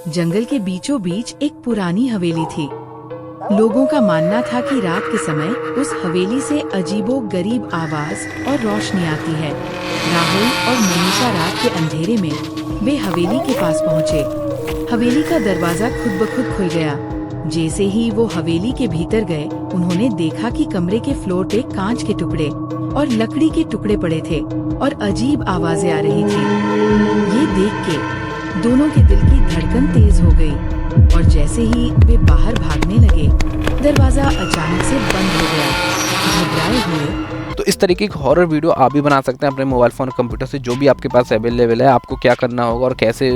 जंगल के बीचों बीच एक पुरानी हवेली थी। लोगों का मानना था कि रात के समय उस हवेली से अजीबो गरीब आवाज और रोशनी आती है। राहुल और मनीषा रात के अंधेरे में वे हवेली के पास पहुँचे। हवेली का दरवाजा खुद ब खुद खुल गया। जैसे ही वो हवेली के भीतर गए, उन्होंने देखा कि कमरे के फ्लोर पे कांच के टुकड़े और लकड़ी के टुकड़े पड़े थे और अजीब आवाजें आ रही थी। ये देख के दोनों के दिल की धड़कन तेज हो गई और जैसे ही वे बाहर भागने लगे, दरवाजा अचानक से बंद हो गया। घबराए हुए तो इस तरीके की हॉरर वीडियो आप भी बना सकते हैं अपने मोबाइल फ़ोन कंप्यूटर से, जो भी आपके पास अवेलेबल है। आपको क्या करना होगा और कैसे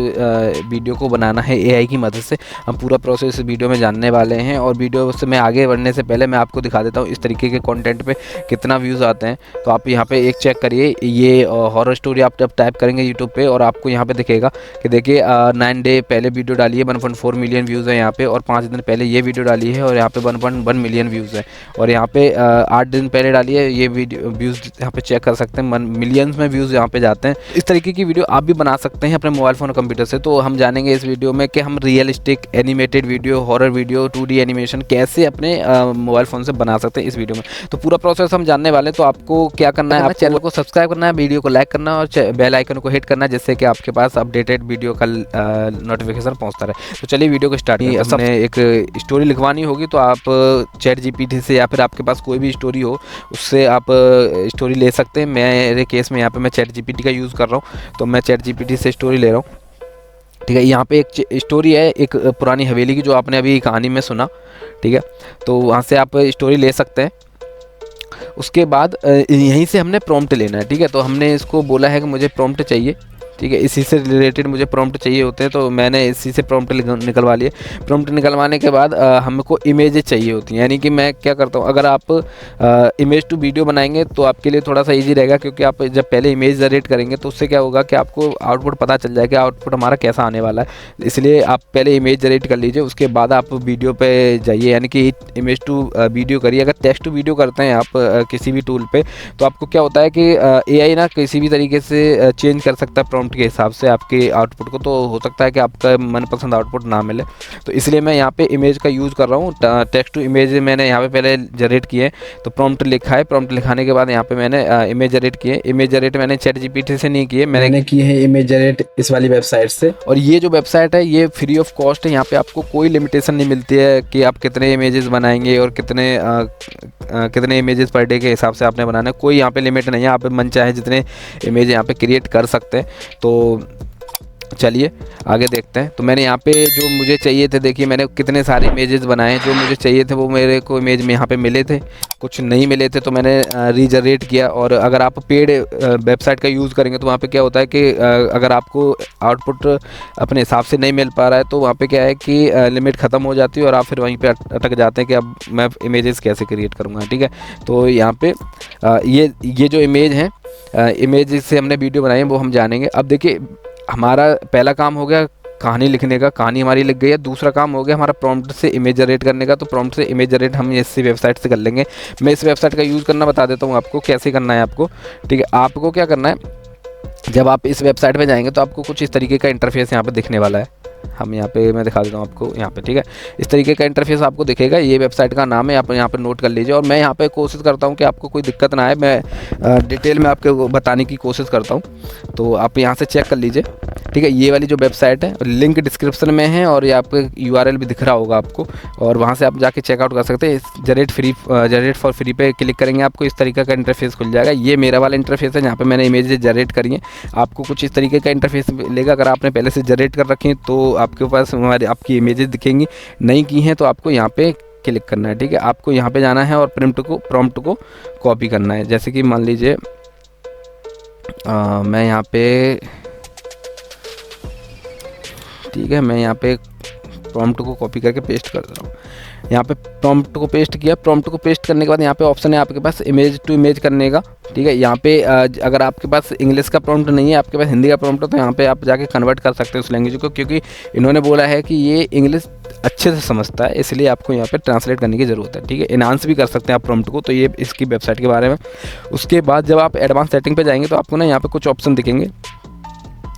वीडियो को बनाना है एआई की मदद से, हम पूरा प्रोसेस वीडियो में जानने वाले हैं। और वीडियो से मैं आगे बढ़ने से पहले मैं आपको दिखा देता हूँ इस तरीके के कंटेंट पे कितना व्यूज़ आते हैं। तो आप यहाँ पे एक चेक करिए, ये हॉरर स्टोरी आप जब टाइप करेंगे यूट्यूब पे और आपको यहाँ पे दिखेगा कि देखिए 9 डे पहले वीडियो डाली है, 1.4 मिलियन व्यूज़ है यहाँ पे, और 5 दिन पहले ये वीडियो डाली है और यहाँ पे 1.1 मिलियन व्यूज़ है। और यहाँ पे 8 दिन पहले डाली है ये वीडियो, व्यूज़ यहाँ पे चेक कर सकते हैं, मिलियंस में व्यूज़ यहाँ पे जाते हैं। इस तरीके की वीडियो आप भी बना सकते हैं अपने मोबाइल फ़ोन और कंप्यूटर से। तो हम जानेंगे इस वीडियो में कि हम realistic animated video, horror video, 2D animation कैसे अपने मोबाइल फ़ोन से बना सकते हैं इस वीडियो में। तो पूरा प्रोसेस हम जानने वाले हैं। तो आपको क्या करना है, आप चैनल को सब्सक्राइब करना है, वीडियो को लाइक करना है और बेल आइकन को हिट करना है, जिससे कि आपके पास अपडेटेड वीडियो का नोटिफिकेशन पहुँचता रहे। तो चलिए वीडियो को स्टार्ट करें। हमने एक स्टोरी लिखवानी होगी, तो आप ChatGPT से या फिर आपके पास कोई भी स्टोरी हो उससे आप स्टोरी ले सकते हैं। मेरे केस में यहाँ पे मैं ChatGPT का यूज़ कर रहा हूँ, तो मैं ChatGPT से स्टोरी ले रहा हूँ। ठीक है, यहाँ पे एक स्टोरी है एक पुरानी हवेली की, जो आपने अभी कहानी में सुना। ठीक है, तो वहाँ से आप स्टोरी ले सकते हैं। उसके बाद यहीं से हमने प्रॉम्प्ट लेना है। ठीक है, तो हमने इसको बोला है कि मुझे प्रॉम्प्ट चाहिए। ठीक है, इसी से रिलेटेड मुझे प्रॉम्प्ट चाहिए होते हैं, तो मैंने इसी से प्रॉम्प्ट निकलवा लिए। प्रॉम्प्ट निकलवाने के बाद हमको इमेजेस चाहिए होती हैं। यानी कि मैं क्या करता हूँ, अगर आप इमेज टू वीडियो बनाएंगे तो आपके लिए थोड़ा सा इजी रहेगा, क्योंकि आप जब पहले इमेज जनरेट करेंगे तो उससे क्या होगा कि आपको आउटपुट पता चल जाएगा आउटपुट हमारा कैसा आने वाला है। इसलिए आप पहले इमेज जनरेट कर लीजिए, उसके बाद आप वीडियो पर जाइए, यानी कि इमेज टू वीडियो करिए। अगर टेक्स्ट टू वीडियो करते हैं आप किसी भी टूल पर, तो आपको क्या होता है कि AI ना किसी भी तरीके से चेंज कर सकता है के हिसाब से आपके आउटपुट को। तो हो सकता है कि आपका मनपसंद आउटपुट ना मिले, तो इसलिए मैं यहाँ पे इमेज का यूज़ कर रहा हूँ। टेक्स्ट टू इमेज मैंने यहाँ पे पहले जनरेट किए, तो प्रॉम्प्ट लिखा है। प्रॉम्प्ट लिखाने के बाद यहाँ पे मैंने इमेज जनरेट किए। इमेज जनरेट मैंने ChatGPT से नहीं किए, मैंने किए हैं इमेज जनरेट इस वाली वेबसाइट से। और ये जो वेबसाइट है ये फ्री ऑफ कॉस्ट है। यहाँ पे आपको कोई लिमिटेशन नहीं मिलती है कि आप कितने इमेजेस बनाएंगे और कितने इमेजेस पर डे के हिसाब से आपने बनाना है। कोई यहाँ पे लिमिट नहीं है, आप मन चाहे जितने इमेज यहाँ पे क्रिएट कर सकते हैं। तो चलिए आगे देखते हैं। तो मैंने यहाँ पे जो मुझे चाहिए थे, देखिए मैंने कितने सारे इमेजेस बनाए। जो मुझे चाहिए थे वो मेरे को इमेज में यहाँ पे मिले थे, कुछ नहीं मिले थे, तो मैंने रीजनरेट किया। और अगर आप पेड वेबसाइट का यूज़ करेंगे तो वहाँ पे क्या होता है कि अगर आपको आउटपुट अपने हिसाब से नहीं मिल पा रहा है, तो वहाँ पे क्या है कि लिमिट ख़त्म हो जाती है और आप फिर वहीं पर अटक जाते हैं कि अब मैं इमेजेस कैसे क्रिएट करूँगा। ठीक है, तो यहाँ पर ये जो इमेज हैं, इमेज से हमने वीडियो बनाई है, वो हम जानेंगे। अब देखिए हमारा पहला काम हो गया कहानी लिखने का, कहानी हमारी लिख गई है। दूसरा काम हो गया हमारा प्रॉम्प्ट से इमेज जनरेट करने का, तो प्रॉम्प्ट से इमेज जनरेट हम इसी वेबसाइट से कर लेंगे। मैं इस वेबसाइट का यूज़ करना बता देता हूँ आपको कैसे करना है आपको। ठीक है, आपको क्या करना है, जब आप इस वेबसाइट पे जाएंगे तो आपको कुछ इस तरीके का इंटरफेस यहाँ पे दिखने वाला है। हम यहाँ पे मैं दिखा देता हूँ आपको यहाँ पे। ठीक है, इस तरीके का इंटरफेस आपको दिखेगा। ये वेबसाइट का नाम है, आप यहाँ पे नोट कर लीजिए। और मैं यहाँ पे कोशिश करता हूँ कि आपको कोई दिक्कत ना आए, मैं डिटेल में आपको बताने की कोशिश करता हूँ। तो आप यहाँ से चेक कर लीजिए। ठीक है, ये वाली जो वेबसाइट है लिंक डिस्क्रिप्शन में है, और ये आपको URL भी दिख रहा होगा आपको, और वहाँ से आप जाके चेकआउट कर सकते हैं। जनरेट फॉर फ्री पे क्लिक करेंगे, आपको इस तरीके का इंटरफेस खुल जाएगा। ये मेरा वाला इंटरफेस है, जहाँ पे मैंने इमेजेस जनरेट करी हैं। आपको कुछ इस तरीके का इंटरफेस मिलेगा। अगर आपने पहले से जनरेट कर रखी हैं तो आपके पास आपकी इमेजेस दिखेंगी, नहीं की हैं तो आपको यहाँ पे क्लिक करना है। ठीक है, आपको यहाँ पे जाना है और प्रॉम्प्ट को कॉपी करना है। जैसे कि मान लीजिए मैं यहाँ पे, ठीक है, मैं यहाँ पे प्रॉम्प्ट को कॉपी करके पेस्ट कर रहा हूँ। यहाँ पे प्रॉम्प्ट को पेस्ट किया। प्रॉम्प्ट को पेस्ट करने के बाद यहाँ पे ऑप्शन है आपके पास इमेज टू इमेज करने का। ठीक है, यहाँ पे अगर आपके पास इंग्लिश का प्रॉम्प्ट नहीं है, आपके पास हिंदी का प्रॉम्प्ट है, तो यहाँ पे आप जाके कन्वर्ट कर सकते हैं उस लैंग्वेज को, क्योंकि इन्होंने बोला है कि ये इंग्लिश अच्छे से समझता है, इसलिए आपको यहाँ पे ट्रांसलेट करने की ज़रूरत है। ठीक है, एनहांस भी कर सकते हैं आप प्रॉम्प्ट को। तो ये इसकी वेबसाइट के बारे में। उसके बाद जब आप एडवांस सेटिंग पर जाएंगे तो आपको ना यहाँ पर कुछ ऑप्शन दिखेंगे।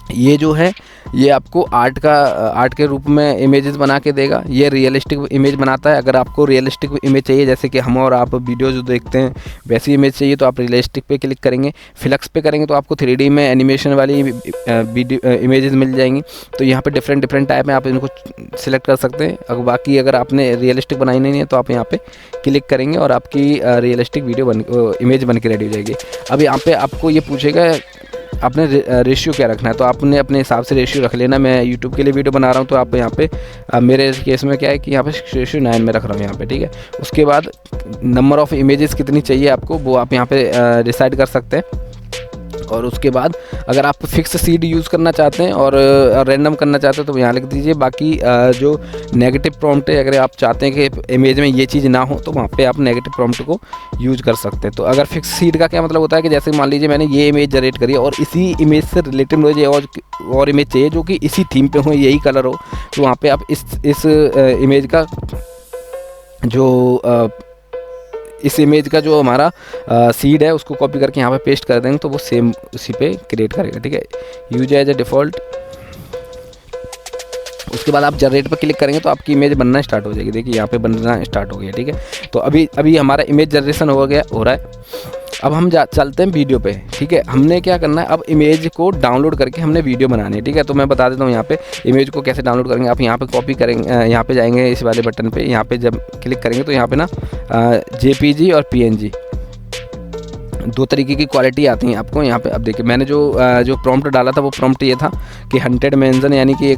ये जो है ये आपको आर्ट के रूप में इमेजेस बना के देगा। ये रियलिस्टिक इमेज बनाता है। अगर आपको रियलिस्टिक इमेज चाहिए, जैसे कि हम और आप वीडियो जो देखते हैं वैसी इमेज चाहिए, तो आप रियलिस्टिक पे क्लिक करेंगे। फ्लक्स पे करेंगे तो आपको 3D में एनिमेशन वाली वीडियो इमेजेस मिल जाएंगी। तो यहाँ पे डिफरेंट टाइप में आप इनको सिलेक्ट कर सकते हैं। बाकी अगर आपने रियलिस्टिक बनाई नहीं है तो आप यहाँ पे क्लिक करेंगे और आपकी रियलिस्टिक इमेज बन के रेडी हो जाएगी। अब यहाँ पे आपको ये पूछेगा आपने रेशियो क्या रखना है, तो आपने अपने हिसाब से रेशियो रख लेना। मैं यूट्यूब के लिए वीडियो बना रहा हूँ तो आप यहाँ पे मेरे केस में क्या है कि यहाँ पे रेशियो 9 में रख रहा हूँ यहाँ पे, ठीक है। उसके बाद नंबर ऑफ़ इमेजेस कितनी चाहिए आपको वो आप यहाँ पे डिसाइड कर सकते हैं। और उसके बाद अगर आप फिक्स सीड यूज़ करना चाहते हैं और रैंडम करना चाहते हैं तो यहाँ लिख दीजिए। बाकी जो नेगेटिव प्रॉम्प्ट है, अगर आप चाहते हैं कि इमेज में ये चीज़ ना हो तो वहाँ पे आप नेगेटिव प्रॉम्प्ट को यूज़ कर सकते हैं। तो अगर फिक्स सीड का क्या मतलब होता है कि जैसे मान लीजिए मैंने ये इमेज जनरेट करी है और इसी इमेज से रिलेटेड मुझे और इमेज चाहिए जो कि इसी थीम पे हो, यही कलर हो, तो वहाँ पर आप इस इमेज का जो इस इमेज का जो हमारा सीड है उसको कॉपी करके यहाँ पे पेस्ट कर देंगे तो वो सेम उसी पे क्रिएट करेगा, ठीक है। Use as a default. उसके बाद आप जनरेट पर क्लिक करेंगे तो आपकी इमेज बनना स्टार्ट हो जाएगी। देखिए यहाँ पे बनना स्टार्ट हो गया, ठीक है। तो अभी हमारा इमेज जनरेशन हो रहा है। अब हम चलते हैं वीडियो पे, ठीक है। हमने क्या करना है, अब इमेज को डाउनलोड करके हमने वीडियो बनानी है, ठीक है। तो मैं बता देता हूँ यहाँ पे इमेज को कैसे डाउनलोड करेंगे। आप यहाँ पे कॉपी करेंगे, यहाँ पे जाएंगे इस वाले बटन पे, यहाँ पे जब क्लिक करेंगे तो यहाँ पे ना JPG और PNG दो तरीके की क्वालिटी आती है आपको यहाँ पे। अब देखिए मैंने जो प्रॉम्प्ट डाला था वो प्रॉम्प्ट ये था कि हंटेड मैंसन, यानी कि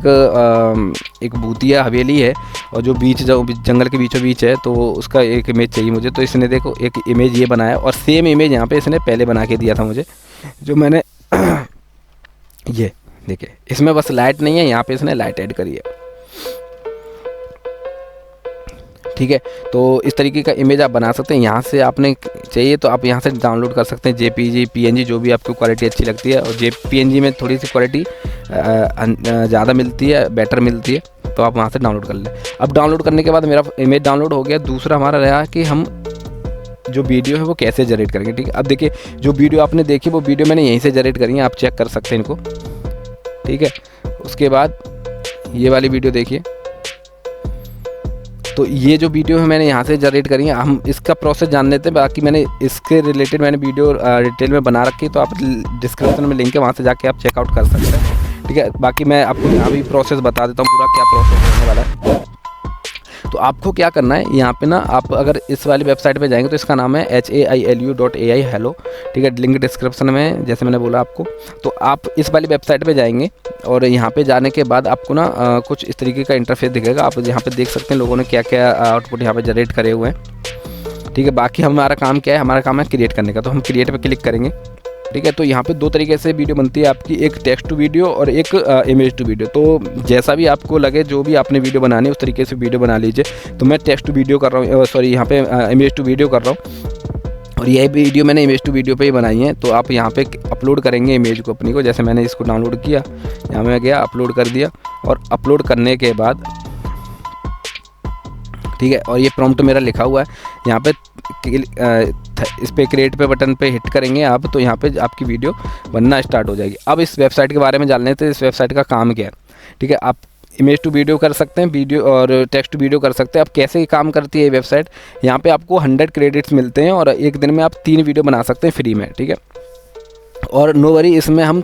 एक भूतिया हवेली है और जो जंगल के बीचों बीच है, तो उसका एक इमेज चाहिए मुझे। तो इसने देखो एक इमेज ये बनाया और सेम इमेज यहाँ पे इसने पहले बना के दिया था मुझे, जो मैंने ये देखिए इसमें बस लाइट नहीं है, यहाँ पे इसने लाइट ऐड करी है, ठीक है। तो इस तरीके का इमेज आप बना सकते हैं। यहाँ से आपने चाहिए तो आप यहाँ से डाउनलोड कर सकते हैं JPG PNG, जो भी आपको क्वालिटी अच्छी लगती है। और PNG में थोड़ी सी क्वालिटी ज़्यादा मिलती है, बेटर मिलती है, तो आप वहाँ से डाउनलोड कर लें। अब डाउनलोड करने के बाद मेरा इमेज डाउनलोड हो गया। दूसरा हमारा रहा कि हम जो वीडियो है वो कैसे जनरेट करेंगे, ठीक है। अब देखिए जो वीडियो आपने देखी वो वीडियो मैंने यहीं से जनरेट करी है, आप चेक कर सकते हैं इनको, ठीक है। उसके बाद ये वाली वीडियो देखिए, तो ये जो वीडियो है मैंने यहाँ से जनरेट करी है। हम इसका प्रोसेस जान लेते हैं। बाकी मैंने इसके रिलेटेड वीडियो डिटेल में बना रखी है, तो आप डिस्क्रिप्शन में लिंक है, वहाँ से जाके आप चेकआउट कर सकते हैं, ठीक है। बाकी मैं आपको यहाँ भी प्रोसेस बता देता हूँ पूरा क्या प्रोसेस होने वाला है। तो आपको क्या करना है, यहाँ पे ना आप अगर इस वाली वेबसाइट पे जाएंगे तो इसका नाम है HAILU.ai हेलो, ठीक है। लिंक डिस्क्रिप्शन में जैसे मैंने बोला आपको। तो आप इस वाली वेबसाइट पे जाएंगे और यहाँ पे जाने के बाद आपको ना कुछ इस तरीके का इंटरफेस दिखेगा। आप यहाँ पे देख सकते हैं लोगों ने क्या क्या आउटपुट यहाँ पे जनरेट करे हुए हैं, ठीक है। बाकी हमारा काम क्या है, हमारा काम है क्रिएट करने का। तो हम क्रिएट पे क्लिक करेंगे, ठीक है। तो यहाँ पे दो तरीके से वीडियो बनती है आपकी, एक टेक्स्ट टू वीडियो और एक इमेज टू वीडियो। तो जैसा भी आपको लगे, जो भी आपने वीडियो बनानी है उस तरीके से वीडियो बना लीजिए। तो मैं टेक्स्ट टू वीडियो कर रहा हूँ, सॉरी यहाँ पे इमेज टू वीडियो कर रहा हूँ, और यह वीडियो मैंने इमेज टू वीडियो पे ही बनाई है। तो आप यहाँ पे अपलोड करेंगे इमेज को अपनी को। जैसे मैंने इसको डाउनलोड किया, यहाँ मैं गया अपलोड कर दिया, और अपलोड करने के बाद ठीक है, और ये प्रॉम्प्ट मेरा लिखा हुआ है यहाँ पे। इस पे क्रिएट पे बटन पे हिट करेंगे आप, तो यहाँ पे आपकी वीडियो बनना स्टार्ट हो जाएगी। अब इस वेबसाइट के बारे में जान लेते हैं, इस वेबसाइट का काम क्या है, ठीक है। आप इमेज टू वीडियो कर सकते हैं, वीडियो और टेक्स्ट टू वीडियो कर सकते हैं। अब कैसे काम करती है ये वेबसाइट, यहाँ पे आपको 100 क्रेडिट्स मिलते हैं और एक दिन में आप 3 वीडियो बना सकते हैं फ्री में, ठीक है। और नो वरी, इसमें हम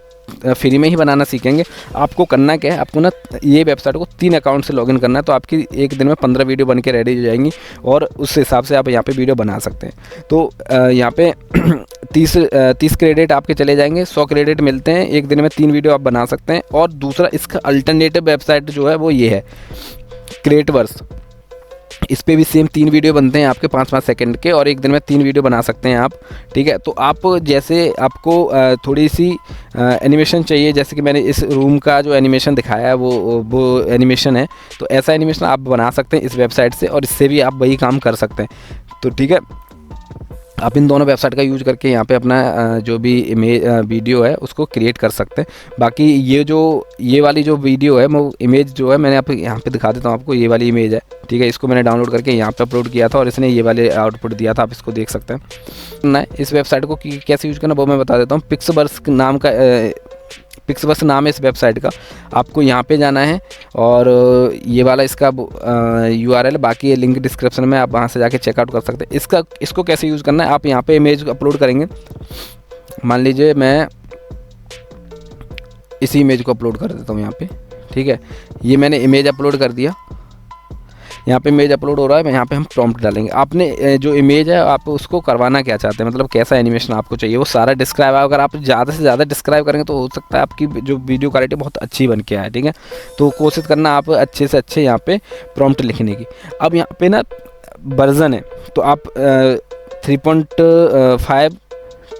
फ्री में ही बनाना सीखेंगे। आपको करना क्या है, आपको ना ये वेबसाइट को 3 अकाउंट से लॉगिन करना है, तो आपकी एक दिन में 15 वीडियो बन के रेडी हो जाएंगी और उस हिसाब से आप यहाँ पे वीडियो बना सकते हैं। तो यहाँ पे 30 क्रेडिट आपके चले जाएंगे, 100 क्रेडिट मिलते हैं, एक दिन में 3 वीडियो आप बना सकते हैं। और दूसरा इसका अल्टरनेटिव वेबसाइट जो है वो ये है क्रिएटवर्स। इस पे भी सेम 3 वीडियो बनते हैं आपके 5-5 सेकंड के, और एक दिन में 3 वीडियो बना सकते हैं आप, ठीक है। तो आप जैसे आपको थोड़ी सी एनिमेशन चाहिए, जैसे कि मैंने इस रूम का जो एनिमेशन दिखाया है वो एनिमेशन है, तो ऐसा एनिमेशन आप बना सकते हैं इस वेबसाइट से, और इससे भी आप वही काम कर सकते हैं। तो ठीक है, आप इन दोनों वेबसाइट का यूज करके यहाँ पे अपना जो भी वीडियो है उसको क्रिएट कर सकते हैं। बाकी ये वाली जो वीडियो है, वो इमेज जो है मैंने आप यहाँ पे दिखा देता हूँ आपको। ये वाली इमेज है, ठीक है, इसको मैंने डाउनलोड करके यहाँ पे अपलोड किया था और इसने ये वाले आउटपुट दिया था, आप इसको देख सकते हैं। ना इस वेबसाइट को कैसे यूज करना वो मैं बता देता हूँ। पिक्सवर्स नाम का पिक्सवर्क्स नाम है इस वेबसाइट का। आपको यहाँ पे जाना है और ये वाला इसका URL, बाकी ये लिंक डिस्क्रिप्शन में, आप वहाँ से जाके चेकआउट कर सकते हैं। इसको कैसे यूज़ करना है, आप यहाँ पे इमेज अपलोड करेंगे। मान लीजिए मैं इसी इमेज को अपलोड कर देता हूँ यहाँ पे, ठीक है। ये मैंने इमेज अपलोड कर दिया, यहाँ पे इमेज अपलोड हो रहा है। यहाँ पे हम प्रॉम्प्ट डालेंगे। आपने जो इमेज है आप उसको करवाना क्या चाहते हैं, मतलब कैसा एनिमेशन आपको चाहिए, वो सारा डिस्क्राइब। अगर आप ज़्यादा से ज़्यादा डिस्क्राइब करेंगे तो हो सकता है आपकी जो वीडियो क्वालिटी बहुत अच्छी बन के आए, ठीक है। तो कोशिश करना आप अच्छे से अच्छे यहाँ पे प्रॉम्प्ट लिखने की। अब यहाँ पे ना वर्जन है, तो आप 3.5,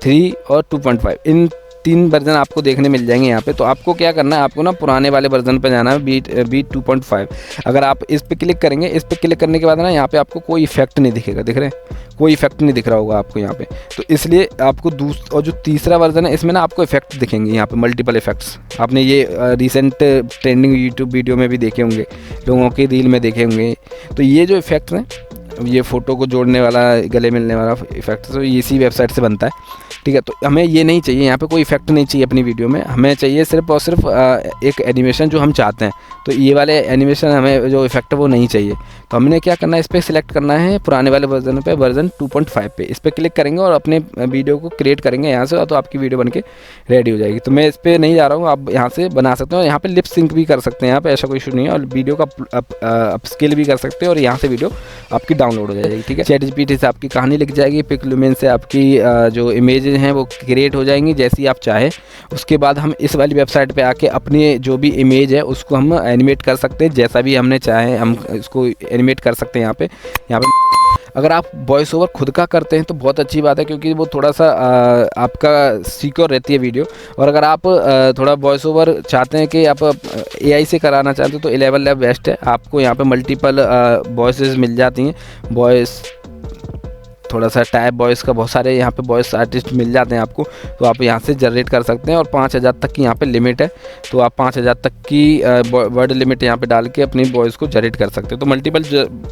3 और 2.5 इन 3 वर्जन आपको देखने मिल जाएंगे यहाँ पे। तो आपको क्या करना है, आपको ना पुराने वाले वर्जन पे जाना है, बीट 2.5। अगर आप इस पे क्लिक करेंगे, इस पे क्लिक करने के बाद ना यहाँ पे आपको कोई इफेक्ट नहीं दिखेगा, दिख रहे हैं, कोई इफेक्ट नहीं दिख रहा होगा आपको यहाँ पे। तो इसलिए आपको और जो तीसरा वर्जन है इसमें ना आपको इफेक्ट दिखेंगे यहाँ पे, मल्टीपल इफेक्ट्स। आपने ये रिसेंट ट्रेंडिंग यूट्यूब वीडियो में भी देखे होंगे, लोगों के रील में देखे होंगे। तो ये जो इफेक्ट्स हैं, ये फ़ोटो को जोड़ने वाला, गले मिलने वाला इफेक्ट, तो इसी वेबसाइट से बनता है, ठीक है। तो हमें ये नहीं चाहिए, यहाँ पे कोई इफेक्ट नहीं चाहिए अपनी वीडियो में। हमें चाहिए सिर्फ और सिर्फ एक एनिमेशन जो हम चाहते हैं। तो ये वाले एनिमेशन हमें जो इफेक्ट है वो नहीं चाहिए। तो हमने क्या करना है, इस पर सिलेक्ट करना है पुराने वाले वर्जन पे, वर्जन 2.5 पे इस पर क्लिक करेंगे और अपने वीडियो को क्रिएट करेंगे यहाँ से, तो आपकी वीडियो बन के रेडी हो जाएगी। तो मैं इस पर नहीं जा रहा हूँ, आप यहाँ से बना सकते हो। यहाँ पे लिप सिंक भी कर सकते हैं, यहाँ पे ऐसा कोई इशू नहीं है। और वीडियो का अपस्केल भी कर सकते हैं और यहाँ से वीडियो आपकी डाउनलोड हो जाएगी, ठीक है। ChatGPT से आपकी कहानी लिख जाएगी, पिक्लुमेन से आपकी जो इमेजेस हैं वो क्रिएट हो जाएंगी जैसी आप चाहें। उसके बाद हम इस वाली वेबसाइट पे आके अपनी जो भी इमेज है उसको हम एनिमेट कर सकते हैं, जैसा भी हमने चाहे हम इसको एनिमेट कर सकते हैं। यहाँ पे अगर आप वॉइस ओवर खुद का करते हैं तो बहुत अच्छी बात है, क्योंकि वो थोड़ा सा आपका सिक्योर रहती है वीडियो। और अगर आप थोड़ा वॉइस ओवर चाहते हैं कि आप AI से कराना चाहते हो तो 11 लैब बेस्ट है। आपको यहाँ पे मल्टीपल वॉइसेस मिल जाती हैं, वॉइस थोड़ा सा टाइप वॉइस का, बहुत सारे यहाँ पे वॉइस आर्टिस्ट मिल जाते हैं आपको। तो आप यहाँ से जनरेट कर सकते हैं और 5000 तक की यहाँ पे लिमिट है। तो आप 5000 तक की वर्ड लिमिट यहाँ पे डाल के अपनी वॉइस को जनरेट कर सकते हैं। तो मल्टीपल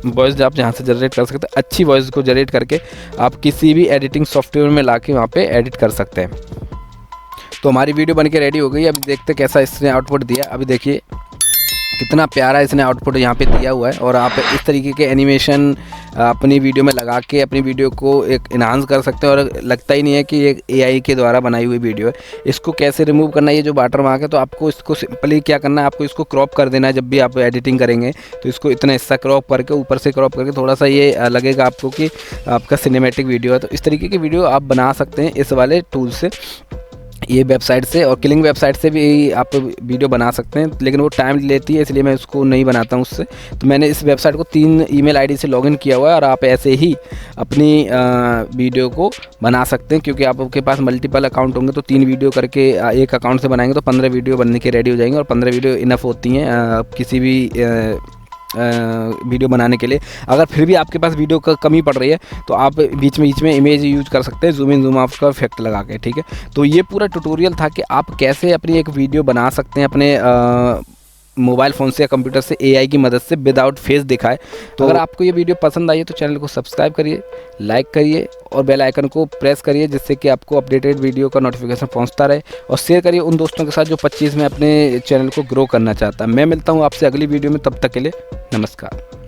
वॉइस आप यहाँ से जनरेट कर सकते हैं। अच्छी वॉइस को जनरेट करके आप किसी भी एडिटिंग सॉफ्टवेयर में ला के वहाँ पर एडिट कर सकते हैं। तो हमारी वीडियो बन के रेडी हो गई। अभी देखते कैसा इसने आउटपुट दिया। अभी देखिए कितना प्यारा इसने आउटपुट यहाँ पे दिया हुआ है। और आप इस तरीके के एनिमेशन अपनी वीडियो में लगा के अपनी वीडियो को एक इन्हांस कर सकते हैं और लगता ही नहीं है कि ये AI के द्वारा बनाई हुई वीडियो है। इसको कैसे रिमूव करना है, ये जो वाटर मार्क है, तो आपको इसको सिंपली क्या करना है, आपको इसको क्रॉप कर देना है। जब भी आप एडिटिंग करेंगे तो इसको इतना हिस्सा क्रॉप करके, ऊपर से क्रॉप करके थोड़ा सा ये लगेगा आपको कि आपका सिनेमैटिक वीडियो है। तो इस तरीके की वीडियो आप बना सकते हैं इस वाले टूल से, ये वेबसाइट से। और किलिंग वेबसाइट से भी आप वीडियो बना सकते हैं, लेकिन वो टाइम लेती है, इसलिए मैं उसको नहीं बनाता हूँ उससे। तो मैंने इस वेबसाइट को 3 ईमेल आईडी से लॉगिन किया हुआ है। और आप ऐसे ही अपनी वीडियो को बना सकते हैं, क्योंकि आपके पास मल्टीपल अकाउंट होंगे तो 3 वीडियो करके एक अकाउंट से बनाएंगे तो 15 वीडियो बनने के रेडी हो जाएंगे। और 15 वीडियो इनफ होती हैं किसी भी वीडियो बनाने के लिए। अगर फिर भी आपके पास वीडियो का कमी पड़ रही है तो आप बीच में इमेज यूज कर सकते हैं, जूम इन जूम आउट का इफेक्ट लगा के, ठीक है। तो ये पूरा ट्यूटोरियल था कि आप कैसे अपनी एक वीडियो बना सकते हैं अपने मोबाइल फ़ोन से या कंप्यूटर से AI की मदद से विदाउट फेस दिखाए। तो अगर आपको ये वीडियो पसंद आई है तो चैनल को सब्सक्राइब करिए, लाइक करिए और बेल आइकन को प्रेस करिए, जिससे कि आपको अपडेटेड वीडियो का नोटिफिकेशन पहुंचता रहे। और शेयर करिए उन दोस्तों के साथ जो 25 में अपने चैनल को ग्रो करना चाहता है। मैं मिलता हूं आपसे अगली वीडियो में, तब तक के लिए नमस्कार।